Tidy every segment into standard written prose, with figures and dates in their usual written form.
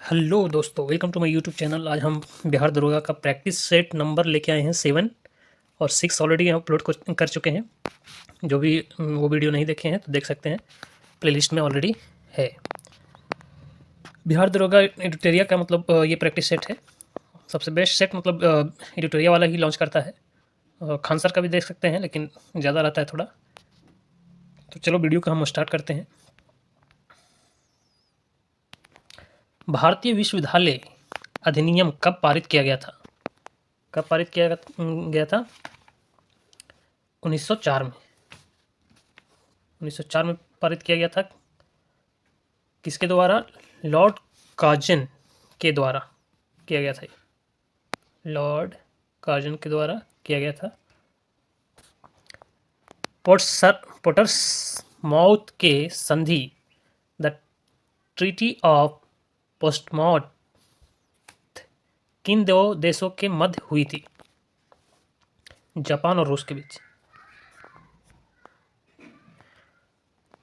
Hello दोस्तों, welcome to my YouTube channel. आज हम बिहार दरोगा का प्रैक्टिस सेट नंबर लेके आए हैं 7 और 6 ऑलरेडी हम अपलोड कर चुके हैं। जो भी वो वीडियो नहीं देखे हैं तो देख सकते हैं, प्लेलिस्ट में ऑलरेडी है। बिहार दरोगा एडिटोरिया का मतलब ये प्रैक्टिस सेट है। सबसे बेस्ट सेट मतलब एडिटोरिया वाला ही लॉन्च करता है। खान सर का भी देख सकते हैं, लेकिन ज़्यादा रहता है थोड़ा। तो चलो वीडियो को हम स्टार्ट करते हैं। भारतीय विश्वविद्यालय अधिनियम कब पारित किया गया था? कब पारित किया गया था? 1904 में। 1904 में पारित किया गया था। किसके द्वारा? लॉर्ड कार्जन के द्वारा किया गया था। लॉर्ड कार्जन के द्वारा किया गया था। पोर्ट्समाउथ के संधि, द ट्रीटी ऑफ पोर्ट्समाउथ, किन दो देशों के मध्य हुई थी? जापान और रूस के बीच।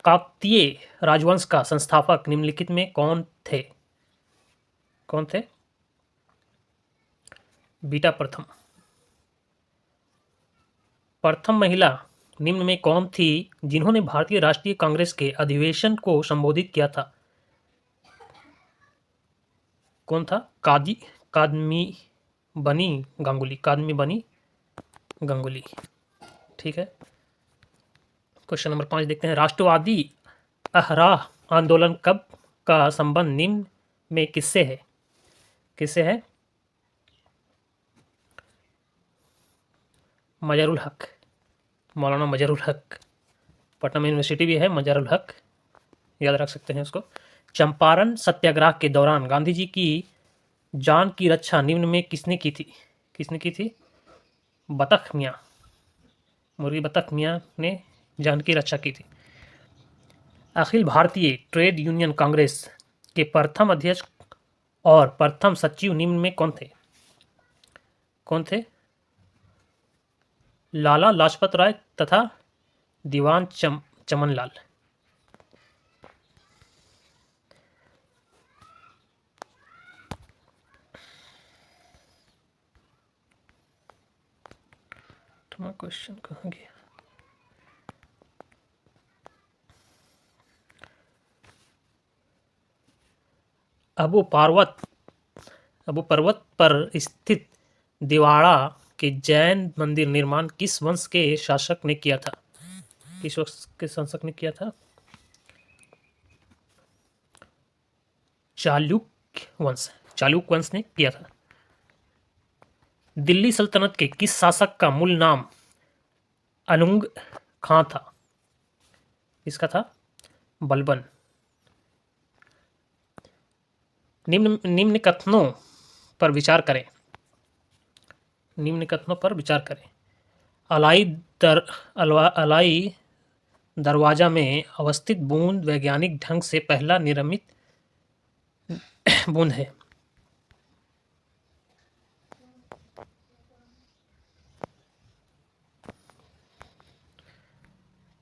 काकतीय राजवंश का संस्थापक निम्नलिखित में कौन थे? कौन थे? बीटा प्रथम। प्रथम महिला निम्न में कौन थी जिन्होंने भारतीय राष्ट्रीय कांग्रेस के अधिवेशन को संबोधित किया था? कौन था? कादमी बनी गांगुली। ठीक है। क्वेश्चन नंबर 5 देखते हैं। राष्ट्रवादी अहराह आंदोलन कब का संबंध निम्न में किससे है? किससे है? मजरुल हक, मौलाना मजरुल हक। पटना में यूनिवर्सिटी भी है मजरुल हक, याद रख सकते हैं उसको। चंपारण सत्याग्रह के दौरान गांधी जी की जान की रक्षा निम्न में किसने की थी? किसने की थी? बतख मियाँ, मुर्गी बतख मियाँ ने जान की रक्षा की थी। अखिल भारतीय ट्रेड यूनियन कांग्रेस के प्रथम अध्यक्ष और प्रथम सचिव निम्न में कौन थे? कौन थे? लाला लाजपत राय तथा दीवान चमनलाल। क्वेश्चन कहाँ गया? अबू पर्वत पर स्थित दिवाड़ा के जैन मंदिर निर्माण किस वंश के शासक ने किया था? किस वंश के शासक ने किया था? चालुक्य वंश ने किया था। दिल्ली सल्तनत के किस शासक का मूल नाम अनुंग खां था? इसका था बलबन। निम्न कथनों पर विचार करें। अलाई दरवाजा में अवस्थित बूंद वैज्ञानिक ढंग से पहला निर्मित बूंद है।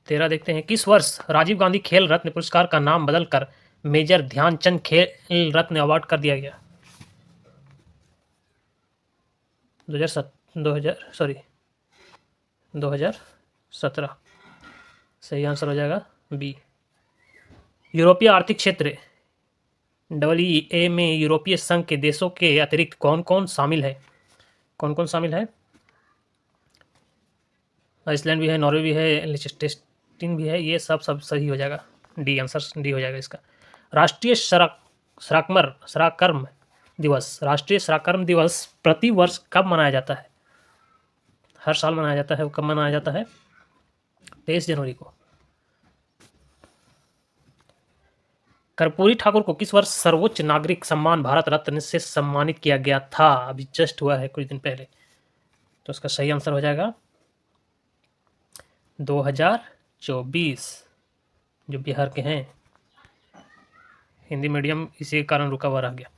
तेरह देखते हैं। किस वर्ष राजीव गांधी खेल रत्न पुरस्कार का नाम बदलकर मेजर ध्यानचंद खेल रत्न अवार्ड कर दिया गया? 2017। सही आंसर हो जाएगा बी। यूरोपीय आर्थिक क्षेत्र WEA में यूरोपीय संघ के देशों के अतिरिक्त कौन कौन शामिल है? कौन कौन शामिल है? आइसलैंड भी है, नॉर्वे भी है, लिechtenstein भी है। ये सब सही हो जाएगा। डी आंसर डी हो जाएगा इसका। राष्ट्रीय शराकर्म दिवस प्रति वर्ष कब मनाया जाता है? हर साल मनाया जाता है। वो कब मनाया जाता है? 23 जनवरी को। कर्पूरी ठाकुर को किस वर्ष सर्वोच्च नागरिक सम्मान भारत रत्न से सम्मानित किया गया था? अभी जस्ट हुआ है कुछ दिन पहले। तो इसका सही आंसर हो जाएगा 2024। जो बिहार के हैं, हिंदी मीडियम इसी कारण रुका हुआ रह गया।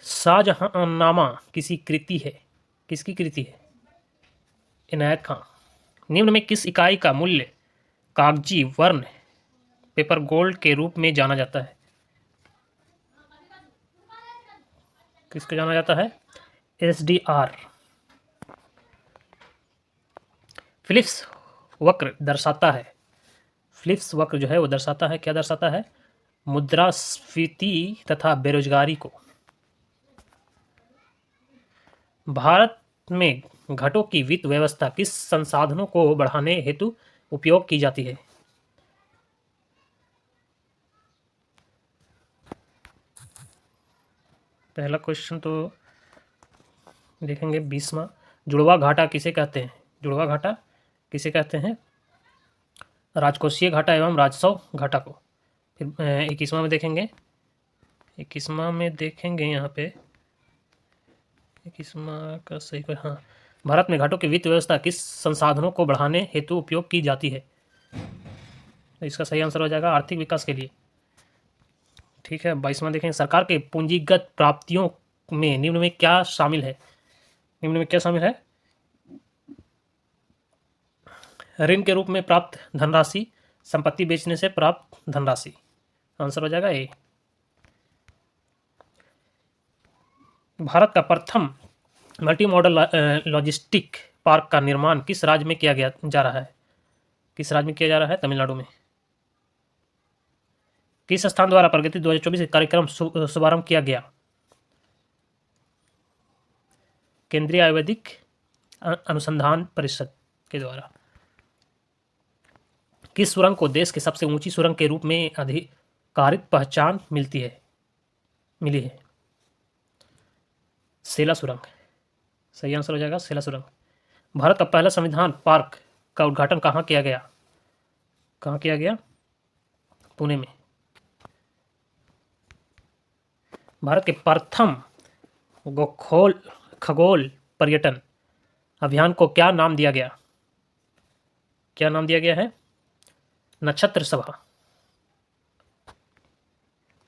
शाहजहांनामा किसी कृति है? किसकी कृति है? इनायत खां। निम्न में किस इकाई का मूल्य कागजी वर्ण पेपर गोल्ड के रूप में जाना जाता है? किसको जाना जाता है? SDR। फिलिप्स वक्र दर्शाता है, फिलिप्स वक्र जो है वो दर्शाता है, क्या दर्शाता है? मुद्रास्फीति तथा बेरोजगारी को। भारत में घाटों की वित्त व्यवस्था किस संसाधनों को बढ़ाने हेतु उपयोग की जाती है? पहला क्वेश्चन तो देखेंगे 20वां, जुड़वा घाटा किसे कहते हैं? जुड़वा घाटा किसे कहते हैं? राजकोषीय घाटा एवं राजस्व घाटा को। फिर 21वां में देखेंगे, 21वां में देखेंगे यहाँ पे 21वां का सही पर, हाँ, भारत में घाटों की वित्त व्यवस्था किस संसाधनों को बढ़ाने हेतु उपयोग की जाती है? तो इसका सही आंसर हो जाएगा आर्थिक विकास के लिए। ठीक है, 22वां देखेंगे, सरकार के पूंजीगत प्राप्तियों में निम्न में क्या शामिल है? निम्न में क्या शामिल है? ऋण के रूप में प्राप्त धनराशि, संपत्ति बेचने से प्राप्त धनराशि। आंसर हो जाएगा ए। भारत का प्रथम मल्टी मॉडल लॉजिस्टिक पार्क का निर्माण किस राज्य में किया गया जा रहा है? किस राज्य में किया जा रहा है? तमिलनाडु में। किस स्थान द्वारा प्रगति 2024 कार्यक्रम शुभारंभ किया गया? केंद्रीय आयुर्वेदिक अनुसंधान परिषद के द्वारा। किस सुरंग को देश की सबसे ऊंची सुरंग के रूप में आधिकारिक पहचान मिली है? सेला सुरंग। सही आंसर हो जाएगा सेला सुरंग। भारत का पहला संविधान पार्क का उद्घाटन कहाँ किया गया? कहाँ किया गया? पुणे में। भारत के प्रथम खगोल पर्यटन अभियान को क्या नाम दिया गया? क्या नाम दिया गया है? नक्षत्र सभा।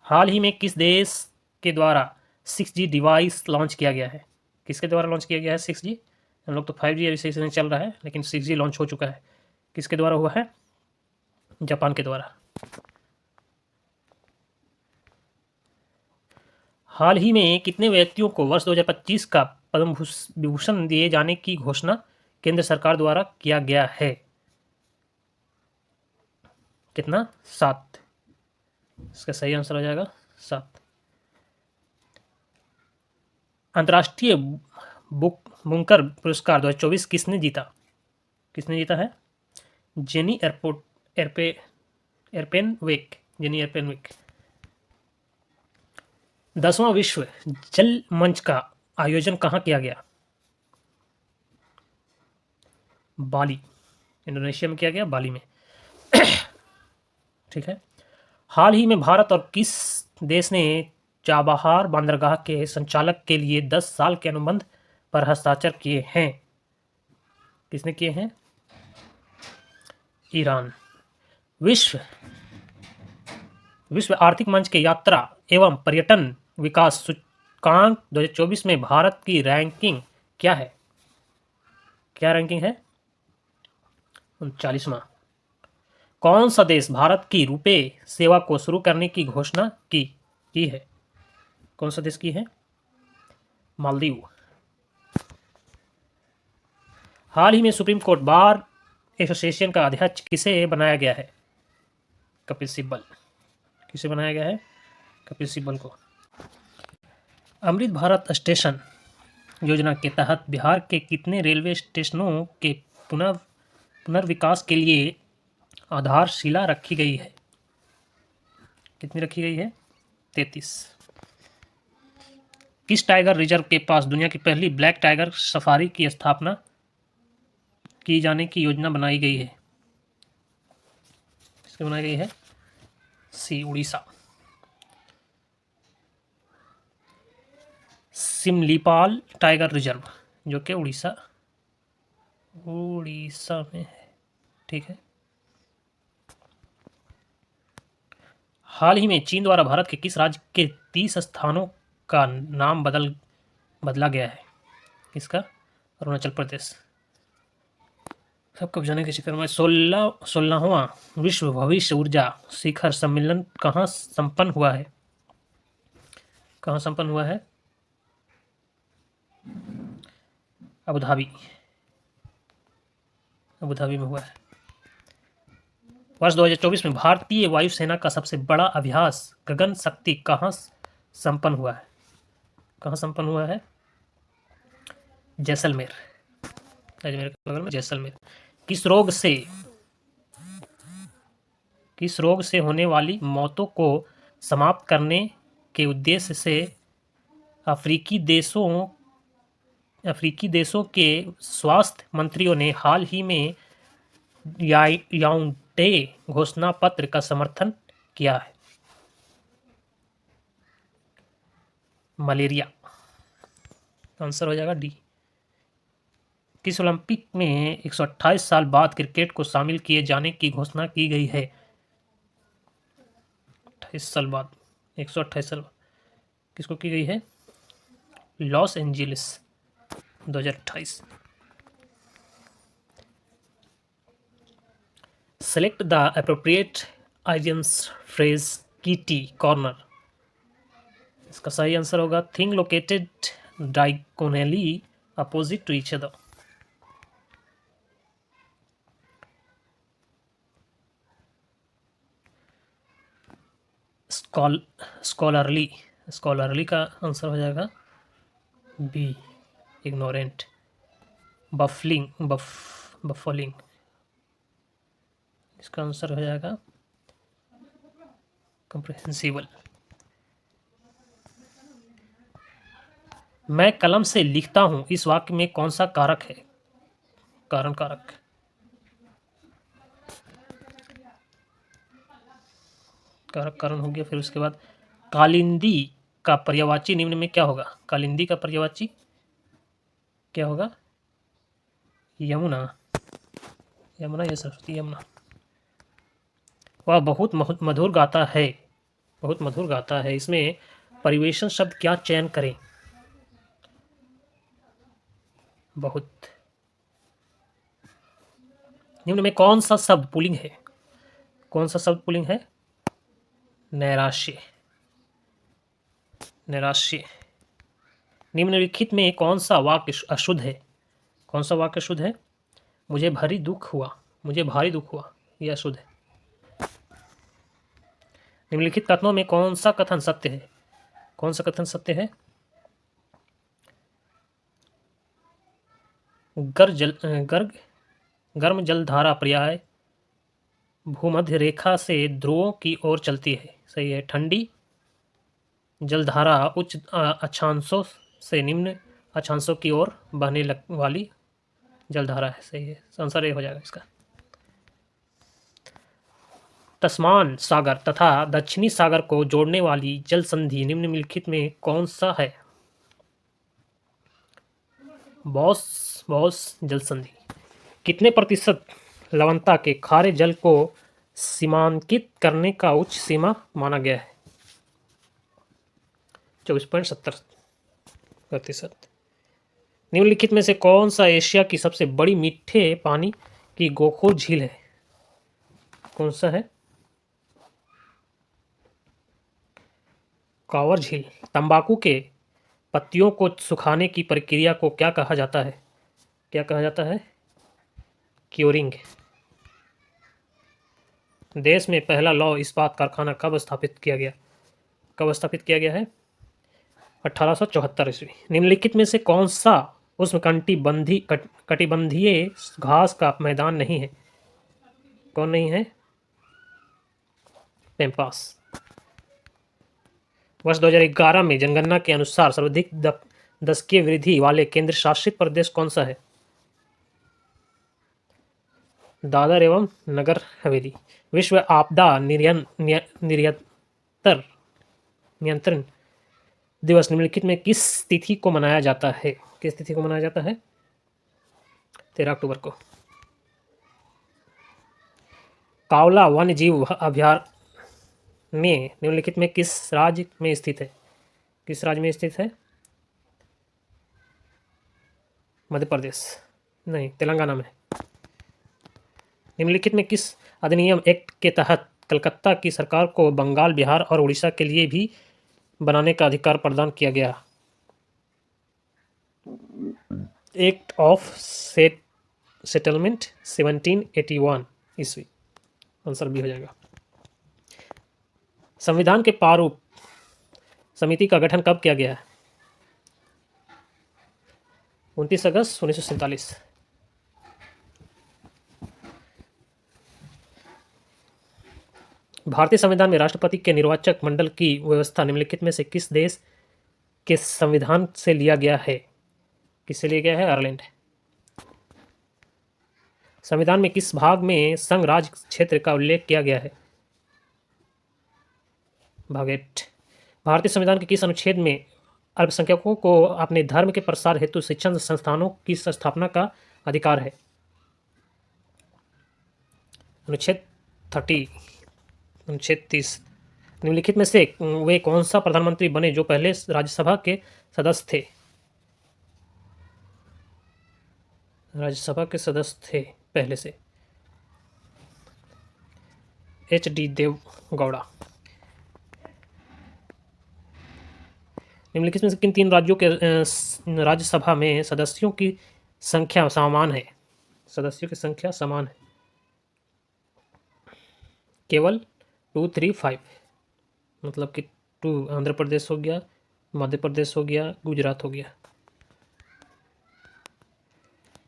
हाल ही में किस देश के द्वारा 6G डिवाइस लॉन्च किया गया है? किसके द्वारा लॉन्च किया गया है 6G? हम लोग तो 5G अभी सही से नहीं चल रहा है, लेकिन 6G लॉन्च हो चुका है। किसके द्वारा हुआ है? जापान के द्वारा। हाल ही में कितने व्यक्तियों को वर्ष 2025 का पद्म विभूषण दिए जाने की घोषणा केंद्र सरकार द्वारा किया गया है? कितना? 7। इसका सही आंसर हो जाएगा 7। अंतर्राष्ट्रीय बुकर पुरस्कार 2024 किसने जीता? किसने जीता है? जेनी एर्पेनविक। जेनी एर्पेनविक। 10वां विश्व जल मंच का आयोजन कहाँ किया गया? बाली, इंडोनेशिया में किया गया, बाली में। ठीक है। हाल ही में भारत और किस देश ने चाबहार बंदरगाह के संचालक के लिए 10 साल के अनुबंध पर हस्ताक्षर किए हैं? किसने किए हैं? ईरान। विश्व आर्थिक मंच के यात्रा एवं पर्यटन विकास सूचकांक 2024 में भारत की रैंकिंग क्या है? क्या रैंकिंग है? 39वां। कौन सा देश भारत की रुपे सेवा को शुरू करने की घोषणा की है? कौन सा देश की है? मालदीव। हाल ही में सुप्रीम कोर्ट बार एसोसिएशन का अध्यक्ष किसे बनाया गया है? कपिल सिब्बल। किसे बनाया गया है? कपिल सिब्बल को। अमृत भारत स्टेशन योजना के तहत बिहार के कितने रेलवे स्टेशनों के पुनर्विकास के लिए आधारशिला रखी गई है? कितनी रखी गई है? 33। किस टाइगर रिजर्व के पास दुनिया की पहली ब्लैक टाइगर सफारी की स्थापना की जाने की योजना बनाई गई है? किसकी बनाई गई है? सी, उड़ीसा। सिमलीपाल टाइगर रिजर्व जो कि उड़ीसा में है। ठीक है। हाल ही में चीन द्वारा भारत के किस राज्य के 30 स्थानों का नाम बदला गया है? किसका? अरुणाचल प्रदेश। सबको जाने के चक्कर में 16वां विश्व भविष्य ऊर्जा शिखर सम्मेलन कहाँ संपन्न हुआ है? कहाँ संपन्न हुआ है? अबू धाबी, अबू धाबी में हुआ है। वर्ष 2024 में भारतीय वायुसेना का सबसे बड़ा अभ्यास गगन शक्ति कहाँ संपन्न हुआ है? कहाँ संपन्न हुआ है? जैसलमेर, अजमेर के बगल में जैसलमेर। किस रोग से होने वाली मौतों को समाप्त करने के उद्देश्य से अफ्रीकी देशों के स्वास्थ्य मंत्रियों ने हाल ही में याओंडे घोषणा पत्र का समर्थन किया है? मलेरिया, आंसर हो जाएगा डी। किस ओलंपिक में 128 साल बाद क्रिकेट को शामिल किए जाने की घोषणा की गई है? 28 साल बाद, 128 साल बाद किसको की गई है? Los Angeles 2028। Select the appropriate idioms phrase kitty corner. इसका सही आंसर होगा thing located diagonally opposite to each other. Scholarly का आंसर हो जाएगा बी, इग्नोरेंट। बफलिंग इसका आंसर हो जाएगा कंप्रिहेंसिबल। मैं कलम से लिखता हूं, इस वाक्य में कौन सा कारक है? कारक कारण हो गया। फिर उसके बाद कालिंदी का पर्यायवाची निम्न में क्या होगा? कालिंदी का पर्यायवाची क्या होगा? यमुना या सरस्वती। यमुना। वह बहुत मधुर गाता है। इसमें परिवेशन शब्द क्या चयन करें? बहुत। निम्न में कौन सा शब्द पुल्लिंग है? नैराश्य। निम्नलिखित में कौन सा वाक्य अशुद्ध है? मुझे भारी दुख हुआ, यह अशुद्ध है। निम्नलिखित कथनों में कौन सा कथन सत्य है? गर्म जलधारा पर्याय भूमध्य रेखा से ध्रुवों की ओर चलती है, सही है। ठंडी जलधारा उच्च अक्षांशों से निम्न अक्षांशों की ओर बहने वाली जलधारा है, सही है। आंसर ए हो जाएगा इसका। तस्मान सागर तथा दक्षिणी सागर को जोड़ने वाली जल संधि निम्नलिखित में कौन सा है? बॉस जल संधि। कितने प्रतिशत लवणता के खारे जल को सीमांकित करने का उच्च सीमा माना गया है? 24.70%। निम्नलिखित में से कौन सा एशिया की सबसे बड़ी मीठे पानी की गोखोर झील है? कौन सा है? कांवर झील। तंबाकू के पत्तियों को सुखाने की प्रक्रिया को क्या कहा जाता है? क्यूरिंग। देश में पहला लौह इस्पात कारखाना कब स्थापित किया गया है? 1874 ईस्वी। निम्नलिखित में से कौन सा उष्णकटिबंधीय घास का मैदान नहीं है? कौन नहीं है? पैम्पास। वर्ष 2011 में जनगणना के अनुसार सर्वाधिक दशकीय वृद्धि वाले केंद्र शासित प्रदेश कौन सा है? दादर एवं नगर हवेली। विश्व आपदा नियंत्रण दिवस निम्नलिखित में किस तिथि को मनाया जाता है? 13 अक्टूबर को। कावला वन्य जीव अभयारण्य निम्नलिखित में किस राज्य में स्थित है? मध्य प्रदेश नहीं, तेलंगाना में। निम्नलिखित में किस अधिनियम एक्ट के तहत कलकत्ता की सरकार को बंगाल, बिहार और उड़ीसा के लिए भी बनाने का अधिकार प्रदान किया गया? एक्ट ऑफ सेटलमेंट 1781 ईस्वी। आंसर बी हो जाएगा। संविधान के प्रारूप समिति का गठन कब किया गया है? 29 अगस्त 1947। भारतीय संविधान में राष्ट्रपति के निर्वाचक मंडल की व्यवस्था निम्नलिखित में से किस देश के संविधान से लिया गया है? किससे लिया गया है? आयरलैंड। संविधान में किस भाग में संघ राज्य क्षेत्र का उल्लेख किया गया है? भाग 8। भारतीय संविधान के किस अनुच्छेद में अल्पसंख्यकों को अपने धर्म के प्रसार हेतु शिक्षण संस्थानों की स्थापना का अधिकार है? अनुच्छेद 30। अनुच्छेद 30। निम्नलिखित में से वे कौन सा प्रधानमंत्री बने जो पहले राज्यसभा के सदस्य थे? राज्यसभा के सदस्य थे पहले से HD देवगौड़ा। निम्नलिखित में से किन 3 राज्यों के राज्यसभा में सदस्यों की संख्या समान है? सदस्यों की संख्या समान है। केवल 2, 3, 5। मतलब कि 2 आंध्र प्रदेश हो गया, मध्य प्रदेश हो गया, गुजरात हो गया।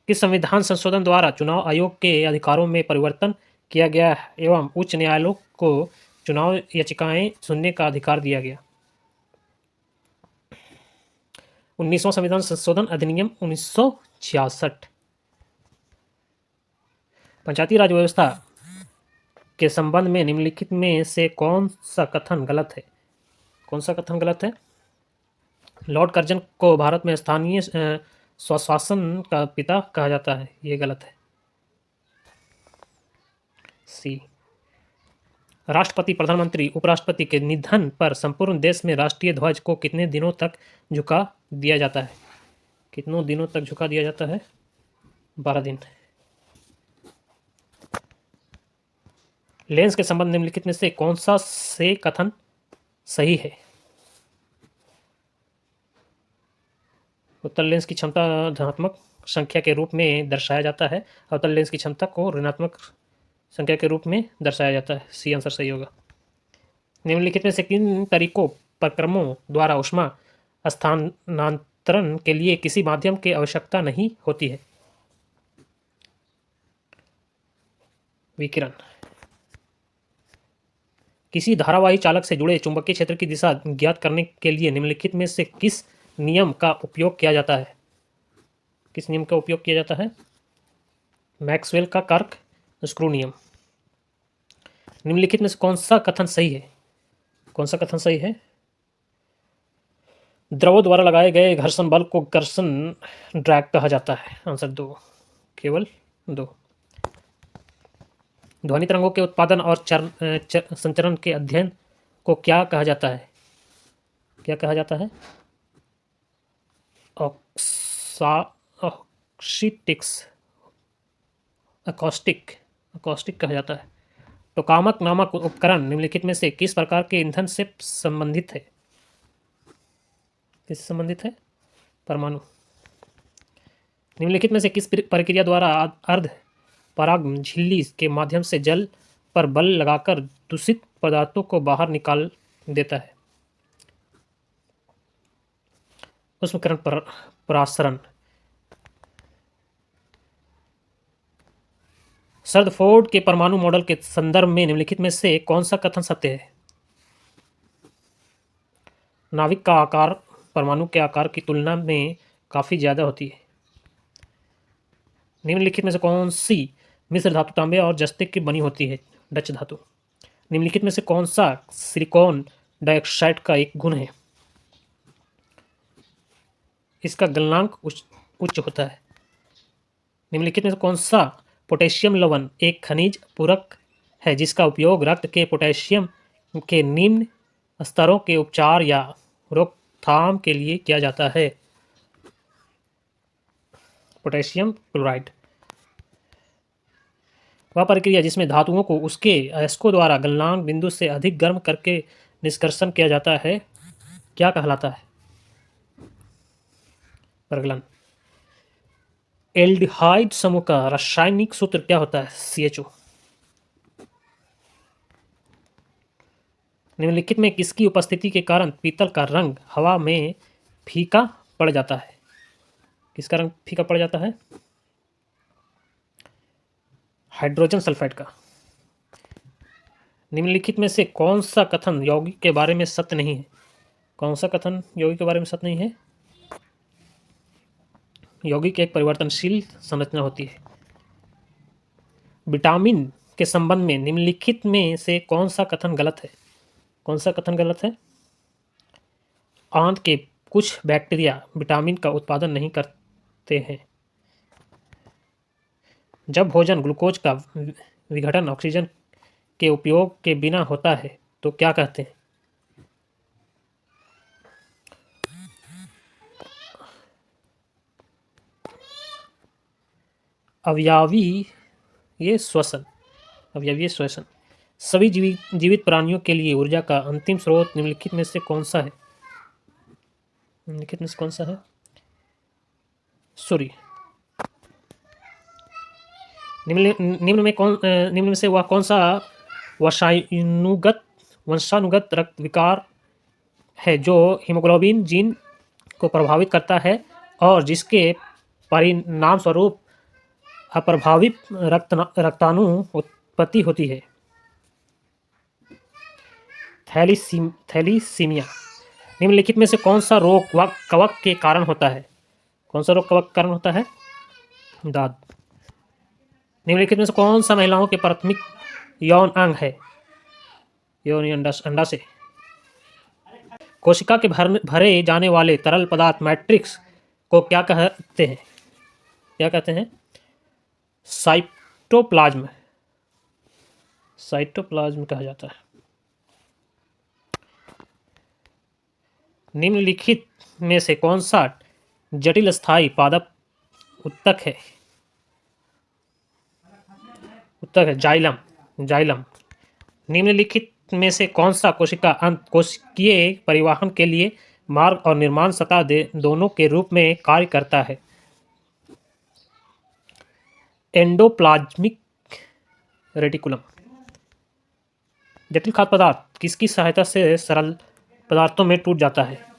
किस संविधान संशोधन द्वारा चुनाव आयोग के अधिकारों में परिवर्तन किया गया एवं उच्च न्यायालयों को चुनाव याचिकाएं सुनने का अधिकार दिया गया? 19वां संविधान संशोधन अधिनियम 1966। पंचायती राज व्यवस्था के संबंध में निम्नलिखित में से कौन सा कथन गलत है? कौन सा कथन गलत है? लॉर्ड कर्जन को भारत में स्थानीय स्वशासन का पिता कहा जाता है, ये गलत है। सी। राष्ट्रपति, प्रधानमंत्री, उपराष्ट्रपति के निधन पर संपूर्ण देश में राष्ट्रीय ध्वज को कितने दिनों तक झुका दिया जाता है? कितनों दिनों तक झुका दिया जाता है? 12 दिन। लेंस के संबंध निम्नलिखित में से कौन सा से कथन सही है? उत्तल लेंस की क्षमता धनात्मक संख्या के रूप में दर्शाया जाता है, अवतल लेंस की क्षमता को ऋणात्मक संख्या के रूप में दर्शाया जाता है। सी आंसर सही होगा। निम्नलिखित में से किन तरीकों प्रक्रमों द्वारा ऊष्मा स्थानांतरण के लिए किसी माध्यम की आवश्यकता नहीं होती है? विकिरण। किसी धारावाही चालक से जुड़े चुंबकीय क्षेत्र की दिशा ज्ञात करने के लिए निम्नलिखित में से किस नियम का उपयोग किया जाता है? किस नियम का उपयोग किया जाता है? मैक्सवेल का कर्क स्क्रू नियम। निम्नलिखित में से कौन सा कथन सही है? कौन सा कथन सही है? द्रवों द्वारा लगाए गए घर्षण बल को घर्षण ड्रैग कहा जाता है। आंसर 2। केवल 2। ध्वनि तरंगों के उत्पादन और संचरण के अध्ययन को क्या कहा जाता है? क्या कहा जाता है? अकॉस्टिक कहा जाता है। टोकामक नामक उपकरण निम्नलिखित में से किस प्रकार के ईंधन से संबंधित है? किससे संबंधित है? परमाणु। निम्नलिखित में से किस प्रक्रिया द्वारा अर्ध पराग झिल्ली के माध्यम से जल पर बल लगाकर दूषित पदार्थों को बाहर निकाल देता है? ऊष्मीकरण परासरण। रदरफोर्ड के परमाणु मॉडल के संदर्भ में निम्नलिखित में से कौन सा कथन सत्य है? नाभिक का आकार परमाणु के आकार की तुलना में काफी ज्यादा होती है। निम्नलिखित में से कौन सी मिश्र धातु तांबे और जस्ते की बनी होती है? डच धातु। निम्नलिखित में से कौन सा सिलिकॉन डाइऑक्साइड का एक गुण है? इसका गलनांक उच्च होता है। निम्नलिखित में से कौन सा पोटेशियम लवण एक खनिज पूरक है जिसका उपयोग रक्त के पोटेशियम के निम्न स्तरों के उपचार या रोकथाम के लिए किया जाता है? Potassium chloride. वह प्रक्रिया जिसमें धातुओं को उसके अयस्कों द्वारा गलनांक बिंदु से अधिक गर्म करके निष्कर्षण किया जाता है, क्या कहलाता है? प्रगलन। एल्डिहाइड समूह का रासायनिक सूत्र क्या होता है? CHO। निम्नलिखित में किसकी उपस्थिति के कारण पीतल का रंग हवा में फीका पड़ जाता है? किसका रंग फीका पड़ जाता है? हाइड्रोजन सल्फाइड का। निम्नलिखित में से कौन सा कथन यौगिक के बारे में सत्य नहीं है? कौन सा कथन यौगिक के बारे में सत्य नहीं है? यौगिक एक परिवर्तनशील संरचना होती है। विटामिन के संबंध में निम्नलिखित में से कौन सा कथन गलत है? कौन सा कथन गलत है? आंत के कुछ बैक्टीरिया विटामिन का उत्पादन नहीं करते हैं। जब भोजन ग्लूकोज का विघटन ऑक्सीजन के उपयोग के बिना होता है तो क्या कहते हैं? अवयवीय श्वसन। अवयवीय श्वसन। सभी जीवित प्राणियों के लिए ऊर्जा का अंतिम स्रोत निम्नलिखित में से कौन सा है? निम्नलिखित में से कौन सा है? सूर्य। निम्न में से वह कौन सा वंशानुगत रक्त विकार है जो हीमोग्लोबिन जीन को प्रभावित करता है और जिसके परिणाम स्वरूप अप्रभावित रक्ताणु उत्पत्ति होती है? थैलीसीमिया। निम्नलिखित में से कौन सा रोग कवक के कारण होता है? कौन सा रोग कवक के कारण होता है? दाद। निम्नलिखित में से कौन सा महिलाओं के प्राथमिक यौन अंग है? योनि अंडाशय। कोशिका के भरे जाने वाले तरल पदार्थ मैट्रिक्स को क्या कहते हैं? क्या कहते हैं? साइटोप्लाज्म। साइटोप्लाज्म कहा जाता है। निम्नलिखित में से कौन सा जटिल स्थायी पादप उत्तक है? उत्तक है जाइलम। जाइलम। निम्नलिखित में से कौन सा कोशिका अंत कोशिकीय परिवहन के लिए मार्ग और निर्माण सतह दोनों के रूप में कार्य करता है? Endoplasmic reticulum. जटिल खाद्य पदार्थ किसकी सहायता से सरल पदार्थों में टूट जाता है?